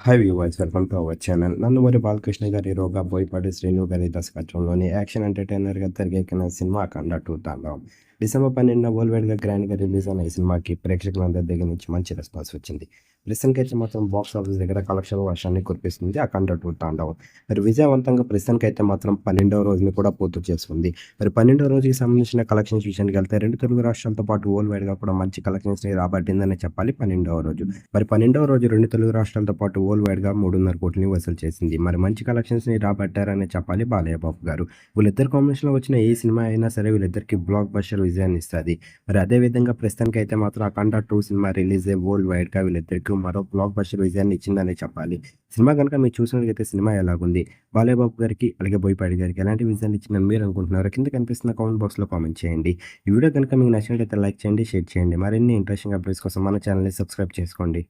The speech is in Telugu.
Hi viewers, welcome to our channel. Nandamuri Balakrishna గారి హీరోగా బోయపాటి శ్రీను గారి దర్శకత్వంలోని యాక్షన్ ఎంటర్టైనర్గా తెరకెక్కిన సినిమా అఖండ 2 తాండవం డిసెంబర్ 12న వరల్డ్ గ్రాండ్గా రిలీజ్ అయిన ఈ సినిమాకి ప్రేక్షకులందరి దగ్గర నుంచి మంచి రెస్పాన్స్ వచ్చింది. ప్రస్తుతానికి అయితే మాత్రం బాక్స్ ఆఫీస్ దగ్గర కలెక్షన్ల వర్షాన్ని కురిపిస్తుంది అఖండ 2 తాండవం. మరి విజయవంతంగా ప్రస్తుతానికి అయితే మాత్రం 12వ రోజుని కూడా పూర్తి చేసుకుంది. మరి 12వ రోజుకి సంబంధించిన కలెక్షన్స్ విషయానికి వెళ్తే రెండు తెలుగు రాష్ట్రాలతో పాటు వరల్డ్ వైడ్గా కూడా మంచి కలెక్షన్స్ని రాబట్టిందని చెప్పాలి 12వ రోజు. మరి 12వ రోజు రెండు తెలుగు రాష్ట్రాలతో పాటు వరల్డ్ వైడ్గా 3.5 కోట్లని వసూలు చేసింది. మరి మంచి కలెక్షన్స్ని రాబట్టారని చెప్పాలి బాలయ్య బాబు గారు. వీళ్ళిద్దరు కాంబినేషన్లో వచ్చిన ఏ సినిమా అయినా సరే వీళ్ళిద్దరికి బ్లాక్ బస్టర్ విజయాన్ని ఇస్తుంది. మరి అదేవిధంగా ప్రస్తుతానికి అయితే మాత్రం అఖండ 2 సినిమా రిలీజ్ అయ్యి వరల్డ్ వైడ్గా వీళ్ళిద్దరికి మరో బ్లాక్ బస్టర్ విజయాన్ని ఇచ్చిందని చెప్పాలి. సినిమా కనుక మీరు చూసినట్లయితే సినిమా ఎలాగుంది, బాలయ్య బాబు గారికి అలాగే బోయపాటి గారికి ఎలాంటి విజయాన్ని ఇచ్చిందని మీరు అనుకుంటున్నారు కింద కనిపిస్తున్న కామెంట్ బాక్స్లో కామెంట్ చేయండి. ఈ వీడియో కనుక మీకు నచ్చినట్లయితే లైక్ చేయండి, షేర్ చేయండి. మరిన్ని ఇంట్రెస్టింగ్ అప్డేట్స్ కోసం మన ఛానల్ని సబ్స్క్రైబ్ చేసుకోండి.